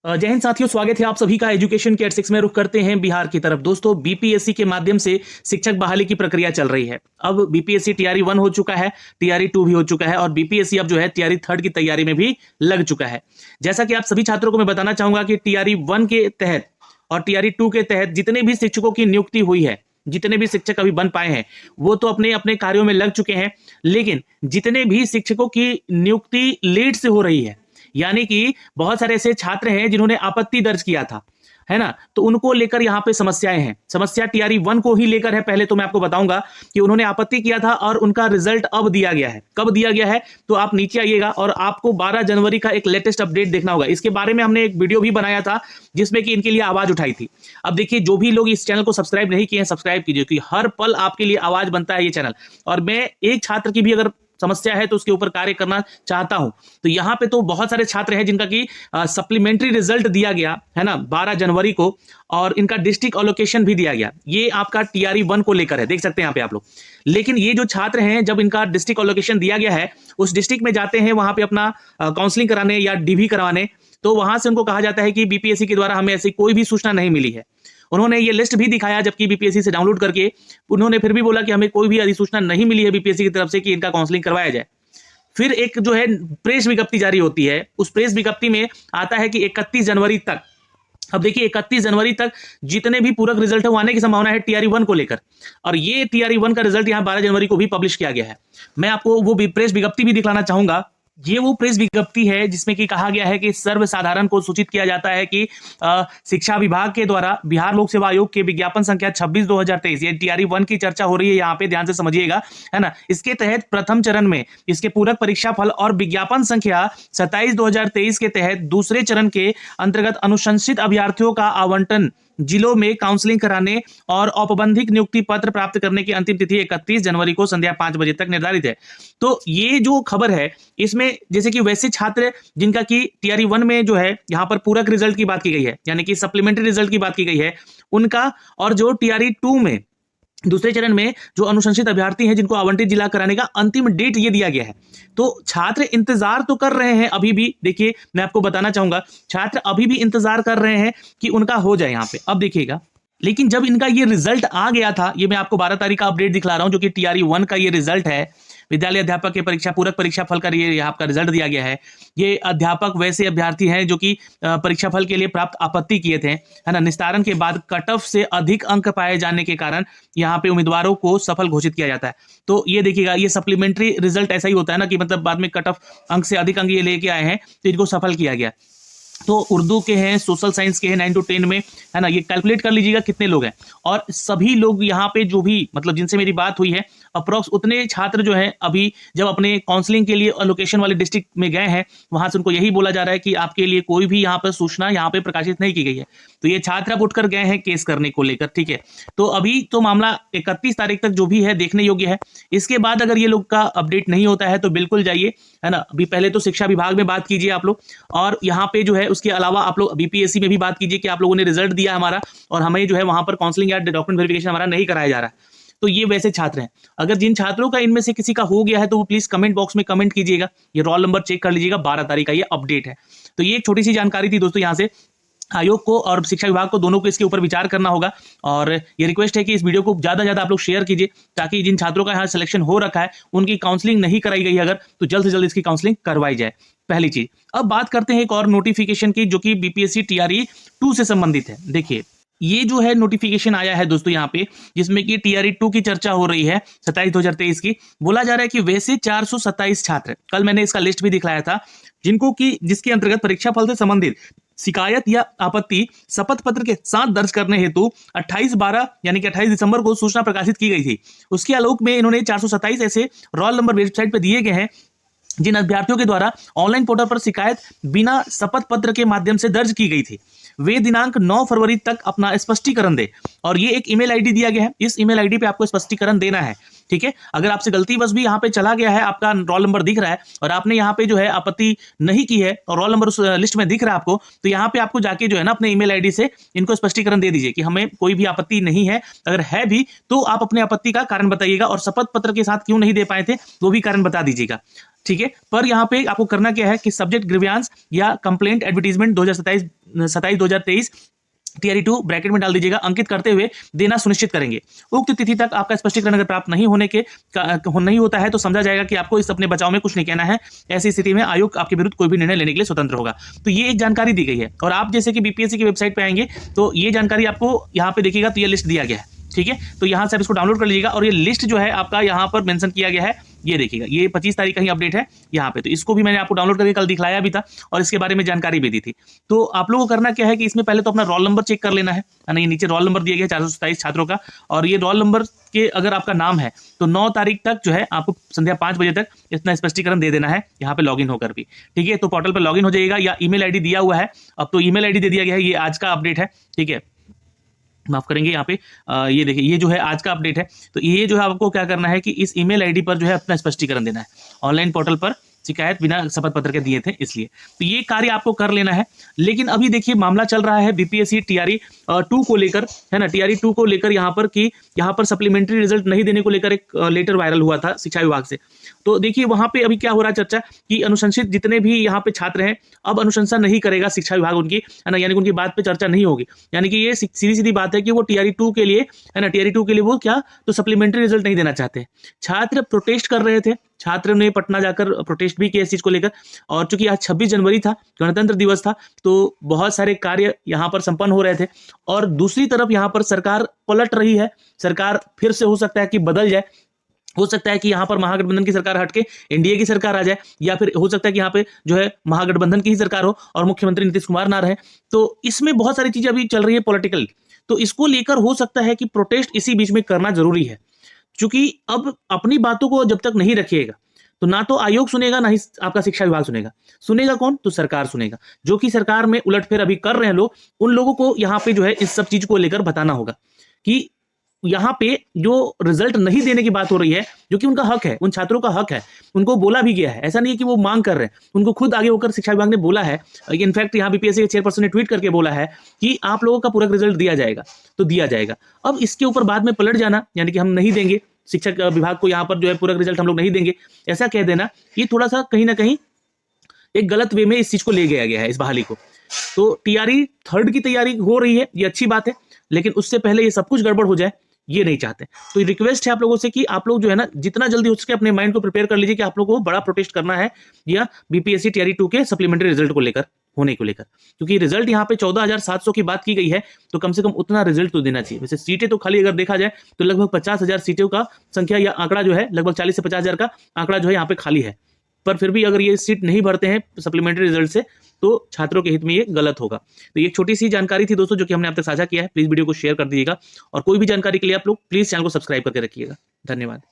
जय हिंद साथियों, स्वागत है आप सभी का एजुकेशन के 6 में। रुख करते हैं बिहार की तरफ। दोस्तों, बीपीएससी के माध्यम से शिक्षक बहाली की प्रक्रिया चल रही है। अब बीपीएससी टीआरई 1 हो चुका है, टीआरई 2 भी हो चुका है और बीपीएससी अब जो है टीआरई 3 की तैयारी में भी लग चुका है। जैसा कि आप सभी छात्रों को मैं बताना चाहूंगा कि टीआरई 1 के तहत और टीआरई 2 के तहत जितने भी शिक्षकों की नियुक्ति हुई है, जितने भी शिक्षक अभी बन पाए हैं, वो तो अपने अपने कार्यों में लग चुके हैं। लेकिन जितने भी शिक्षकों की नियुक्ति लेट से हो रही है, यानी कि बहुत सारे ऐसे छात्र हैं जिन्होंने आपत्ति दर्ज किया था, है ना, तो उनको लेकर यहाँ पे समस्याएं हैं। समस्या टीआरई 1 को ही लेकर है। पहले तो मैं आपको बताऊंगा कि उन्होंने आपत्ति किया था और उनका रिजल्ट अब दिया गया है। कब दिया गया है, तो आप नीचे आइएगा और आपको 12 जनवरी का एक लेटेस्ट अपडेट देखना होगा। इसके बारे में हमने एक वीडियो भी बनाया था जिसमें कि इनके लिए आवाज उठाई थी। अब देखिए, जो भी लोग इस चैनल को सब्सक्राइब नहीं किए हैं, सब्सक्राइब कीजिए, क्योंकि हर पल आपके लिए आवाज बनता है ये चैनल। और मैं एक छात्र की भी अगर समस्या है तो उसके ऊपर कार्य करना चाहता हूं। तो यहाँ पे तो बहुत सारे छात्र हैं जिनका कि सप्लीमेंट्री रिजल्ट दिया गया है ना 12 जनवरी को, और इनका डिस्ट्रिक्ट एलोकेशन भी दिया गया। ये आपका टीआरई 1 को लेकर है, देख सकते हैं यहाँ पे आप लोग। लेकिन ये जो छात्र हैं, जब इनका डिस्ट्रिक्ट एलोकेशन दिया गया है, उस डिस्ट्रिक्ट में जाते हैं वहां पे अपना काउंसलिंग कराने या डीवी करवाने, तो वहां से उनको कहा जाता है कि बीपीएससी के द्वारा हमें ऐसी कोई भी सूचना नहीं मिली है। उन्होंने ये लिस्ट भी दिखाया, जबकि बीपीएससी से डाउनलोड करके उन्होंने फिर भी बोला कि हमें कोई भी अधिसूचना नहीं मिली है बीपीएससी की तरफ से कि इनका काउंसलिंग करवाया जाए। फिर एक जो है प्रेस विज्ञप्ति जारी होती है। उस प्रेस विज्ञप्ति में आता है कि 31 जनवरी तक, अब देखिए 31 जनवरी तक जितने भी पूरक रिजल्ट है वो आने की संभावना है टीआरई 1 को लेकर। और ये टीआरई 1 का रिजल्ट यहाँ 12 जनवरी को भी पब्लिश किया गया है। मैं आपको वो प्रेस विज्ञप्ति भी दिखलाना चाहूंगा। ये वो प्रेस विज्ञप्ति है जिसमें कि कहा गया है कि सर्वसाधारण को सूचित किया जाता है कि शिक्षा विभाग के द्वारा बिहार लोक सेवा आयोग के विज्ञापन संख्या 26/2023, ये टीआरई 1 की चर्चा हो रही है, यहाँ पे ध्यान से समझिएगा, है ना। इसके तहत प्रथम चरण में इसके पूरक परीक्षा फल और विज्ञापन संख्या 27/2023 के तहत दूसरे चरण के अंतर्गत अनुशंसित अभ्यर्थियों का आवंटन जिलों में काउंसलिंग कराने और औपबंधिक नियुक्ति पत्र प्राप्त करने की अंतिम तिथि 31 जनवरी को संध्या 5 बजे तक निर्धारित है। तो ये जो खबर है, इसमें जैसे कि वैसे छात्र जिनका कि टीआरई 1 में जो है यहाँ पर पूरक रिजल्ट की बात की गई है, यानी कि सप्लीमेंट्री रिजल्ट की बात की गई है उनका, और जो टीआरई 2 में दूसरे चरण में जो अनुशंसित अभ्यर्थी हैं जिनको आवंटित जिला कराने का अंतिम डेट ये दिया गया है। तो छात्र इंतजार तो कर रहे हैं अभी भी। देखिए, मैं आपको बताना चाहूंगा, छात्र अभी भी इंतजार कर रहे हैं कि उनका हो जाए यहाँ पे। अब देखिएगा, लेकिन जब इनका ये रिजल्ट आ गया था, ये मैं आपको 12 तारीख का अपडेट दिखला रहा हूं, जो कि टीआरई 1 का ये रिजल्ट है। विद्यालय अध्यापक के परीक्षा पूरक परीक्षा फल का ये आपका रिजल्ट दिया गया है। ये अध्यापक वैसे अभ्यर्थी हैं जो कि परीक्षा फल के लिए प्राप्त आपत्ति किए थे, है ना। निस्तारण के बाद कट ऑफ से अधिक अंक पाए जाने के कारण यहाँ पे उम्मीदवारों को सफल घोषित किया जाता है। तो ये देखिएगा, ये सप्लीमेंट्री रिजल्ट ऐसा ही होता है ना, कि मतलब बाद में कट ऑफ अंक से अधिक अंक ये लेके आए हैं तो इनको सफल किया गया। तो उर्दू के हैं, सोशल साइंस के हैं 9 to 10 में, है ना। ये कैलकुलेट कर लीजिएगा कितने लोग हैं। और सभी लोग यहाँ पे जो भी मतलब जिनसे मेरी बात हुई है, अप्रोक्स उतने छात्र जो हैं अभी जब अपने काउंसलिंग के लिए लोकेशन वाले डिस्ट्रिक्ट में गए हैं, वहां से उनको यही बोला जा रहा है कि आपके लिए कोई भी यहाँ पर सूचना यहाँ पे प्रकाशित नहीं की गई है। तो ये छात्र अब उठकर गए हैं केस करने को लेकर, ठीक है। तो अभी तो मामला 31 तारीख तक जो भी है देखने योग्य है। इसके बाद अगर ये लोग का अपडेट नहीं होता है तो बिल्कुल जाइए, है ना। अभी पहले तो शिक्षा विभाग में बात कीजिए आप लोग, और यहाँ पे जो है उसके अलावा आप लोग बीपीएससी में भी बात कीजिए कि आप लोगों ने रिजल्ट दिया हमारा और हमें जो है वहां पर काउंसलिंग या डॉक्यूमेंट वेरिफिकेशन हमारा नहीं कराया जा रहा है। तो ये वैसे छात्र हैं। अगर जिन छात्रों का इनमें से किसी का हो गया है तो वो प्लीज कमेंट बॉक्स में कमेंट कीजिएगा। ये रोल नंबर चेक कर लीजिएगा, 12 तारीख का ये अपडेट है। तो ये एक छोटी सी जानकारी थी दोस्तों। यहाँ से आयोग को और शिक्षा विभाग को दोनों को इसके ऊपर विचार करना होगा। और ये रिक्वेस्ट है कि इस वीडियो को ज्यादा ज्यादा आप लोग शेयर कीजिए, ताकि जिन छात्रों का यहाँ सिलेक्शन हो रखा है उनकी काउंसलिंग नहीं कराई गई अगर, तो जल्द से जल्द इसकी काउंसलिंग करवाई जाए, पहली चीज। अब बात करते हैं एक और नोटिफिकेशन की, जो कि बीपीएससी टीआरई 2 से संबंधित है। देखिए, ये जो है नोटिफिकेशन आया है दोस्तों यहाँ पे, जिसमें कि टीआरई 2 की चर्चा हो रही है 27/2023 की। बोला जा रहा है कि वैसे 427 छात्र, कल मैंने इसका लिस्ट भी दिखलाया था, जिनको कि जिसके अंतर्गत परीक्षा फल से संबंधित शिकायत या आपत्ति शपथ पत्र के साथ दर्ज करने हेतु 28/12 यानी कि 28 दिसंबर को सूचना प्रकाशित की गई थी। उसके आलोक में इन्होंने 427 ऐसे रोल नंबर वेबसाइट पर दिए गए हैं जिन अभ्यर्थियों के द्वारा ऑनलाइन पोर्टल पर शिकायत बिना शपथ पत्र के माध्यम से दर्ज की गई थी। वे दिनांक 9 फरवरी तक अपना स्पष्टीकरण दे, और ये एक ईमेल आईडी दिया गया है। इस ईमेल आईडी पे आपको स्पष्टीकरण देना है, ठीक है। अगर आपसे गलती बस भी यहाँ पे चला गया है, आपका रोल नंबर दिख रहा है और आपने यहाँ पे जो है आपत्ति नहीं की है और रोल नंबर उस लिस्ट में दिख रहा है आपको, तो यहाँ पे आपको जाके जो है ना अपने ईमेल आईडी से इनको स्पष्टीकरण दे दीजिए कि हमें कोई भी आपत्ति नहीं है। अगर है भी तो आप अपने आपत्ति का कारण बताइएगा, और शपथ पत्र के साथ क्यों नहीं दे पाए थे वो भी कारण बता दीजिएगा, ठीक है। पर यहाँ पे आपको करना क्या है कि सब्जेक्ट ग्रीवियांस या कंप्लेंट एडवर्टीजमेंट 2027 27/2023 टीआरई 2 ब्रैकेट में डाल दीजिएगा, अंकित करते हुए देना सुनिश्चित करेंगे। उक्त तिथि तक आपका स्पष्टीकरण अगर प्राप्त नहीं होता है तो समझा जाएगा कि आपको इस अपने बचाव में कुछ नहीं कहना है। ऐसी स्थिति में आयोग आपके विरुद्ध कोई भी निर्णय लेने के लिए स्वतंत्र होगा। तो ये एक जानकारी दी गई है। और आप जैसे कि बीपीएससी की वेबसाइट पे आएंगे तो ये जानकारी आपको यहाँ पे देखिएगा, तो ये लिस्ट दिया गया है, ठीक है। तो यहाँ से आप इसको डाउनलोड कर लीजिएगा और ये लिस्ट जो है आपका यहाँ पर मेंशन किया गया है, ये देखिएगा, ये 25 तारीख का ही अपडेट है यहाँ पे। तो इसको भी मैंने आपको डाउनलोड करके कल दिखलाया भी था और इसके बारे में जानकारी भी दी थी। तो आप लोगों को करना क्या है कि इसमें पहले तो अपना रोल नंबर चेक कर लेना है ना। ये नीचे रोल नंबर दिया गया है 427 छात्रों का, और ये रोल नंबर के अगर आपका नाम है तो 9 तारीख तक जो है आपको संध्या 5 बजे तक इतना स्पष्टीकरण दे देना है यहाँ पे लॉगिन होकर भी, ठीक है। तो पोर्टल पर लॉगिन हो जाइएगा या ईमेल आईडी दिया हुआ है, अब तो ईमेल आईडी दे दिया गया है। ये आज का अपडेट है, ठीक है, माफ करेंगे यहाँ पे ये देखिए, ये जो है आज का अपडेट है। तो ये जो है आपको क्या करना है कि इस ईमेल आईडी पर जो है अपना स्पष्टीकरण देना है। ऑनलाइन पोर्टल पर शिकायत बिना शपथ पत्र के दिए थे इसलिए, तो ये कार्य आपको कर लेना है। लेकिन अभी देखिए मामला चल रहा है बीपीएससी टीआरई 2 को लेकर, है ना, टीआरई 2 को लेकर यहाँ पर कि यहाँ पर सप्लीमेंट्री रिजल्ट नहीं देने को लेकर एक लेटर वायरल हुआ था शिक्षा विभाग से। तो देखिए वहां पे अभी क्या हो रहा है चर्चा कि अनुशंसित जितने भी यहाँ पे छात्र हैं अब अनुशंसा नहीं करेगा शिक्षा विभाग उनकी, है ना, यानी कि उनकी बात पे चर्चा नहीं होगी। यानी कि ये सीधी सीधी बात है कि वो टीआरई 2 के लिए, है ना, टीआरई 2 के लिए वो क्या तो सप्लीमेंट्री रिजल्ट नहीं देना चाहते। छात्र प्रोटेस्ट कर रहे थे, छात्र ने पटना जाकर प्रोटेस्ट भी किया इस चीज को लेकर। और चूंकि आज 26 जनवरी था, गणतंत्र दिवस था, तो बहुत सारे कार्य यहाँ पर संपन्न हो रहे थे। और दूसरी तरफ यहाँ पर सरकार पलट रही है, सरकार फिर से हो सकता है कि बदल जाए, हो सकता है कि यहाँ पर महागठबंधन की सरकार हटके एनडीए की सरकार आ जाए, या फिर हो सकता है कि यहाँ पे जो है महागठबंधन की ही सरकार हो और मुख्यमंत्री नीतीश कुमार ना रहे। तो इसमें बहुत सारी चीजें अभी चल रही है पॉलिटिकल, तो इसको लेकर हो सकता है कि प्रोटेस्ट इसी बीच में करना जरूरी है। क्योंकि अब अपनी बातों को जब तक नहीं रखिएगा तो ना तो आयोग सुनेगा ना ही आपका शिक्षा विभाग सुनेगा। सुनेगा कौन? तो सरकार सुनेगा। जो कि सरकार में उलटफेर अभी कर रहे हैं लोग, उन लोगों को यहाँ पे जो है इस सब चीज को लेकर बताना होगा कि यहाँ पे जो रिजल्ट नहीं देने की बात हो रही है, जो कि उनका हक है, उन छात्रों का हक है, उनको बोला भी गया है। ऐसा नहीं है कि वो मांग कर रहे हैं, उनको खुद आगे होकर शिक्षा विभाग ने बोला है। इनफैक्ट यहाँ बीपीएससी के चेयरपर्सन ने ट्वीट करके बोला है कि आप लोगों का पूरा रिजल्ट दिया जाएगा, तो दिया जाएगा। अब इसके ऊपर बाद में पलट जाना, यानी कि हम नहीं देंगे शिक्षक विभाग को, यहाँ पर जो है पूरा रिजल्ट हम लोग नहीं देंगे, ऐसा कह देना, ये थोड़ा सा कहीं ना कहीं एक गलत वे में इस चीज को ले गया है, इस बहाली को। तो टीआरई 3 की तैयारी हो रही है, ये अच्छी बात है, लेकिन उससे पहले ये सब कुछ गड़बड़ हो जाए ये नहीं चाहते। तो रिक्वेस्ट है आप लोगों से कि आप लोग जो है ना जितना जल्दी हो सके अपने माइंड को प्रिपेयर कर लीजिए कि आप लोगों को बड़ा प्रोटेस्ट करना है या बीपीएससी टीआरई 2 के सप्लीमेंट्री रिजल्ट को लेकर, होने को लेकर। क्योंकि रिजल्ट यहाँ पे 14,700 की बात की गई है, तो कम से कम उतना रिजल्ट तो देना चाहिए। वैसे सीटें तो खाली अगर देखा जाए तो लगभग 50,000 सीटों का संख्या या आंकड़ा जो है, लगभग 40 से 50,000 का आंकड़ा जो है यहाँ पे खाली है। पर फिर भी अगर ये सीट नहीं भरते हैं सप्लीमेंट्री रिजल्ट से तो छात्रों के हित में ये गलत होगा। तो ये छोटी सी जानकारी थी दोस्तों जो कि हमने आप तक साझा किया है। प्लीज वीडियो को शेयर कर दीजिएगा और कोई भी जानकारी के लिए आप लोग प्लीज चैनल को सब्सक्राइब करके रखिएगा। धन्यवाद।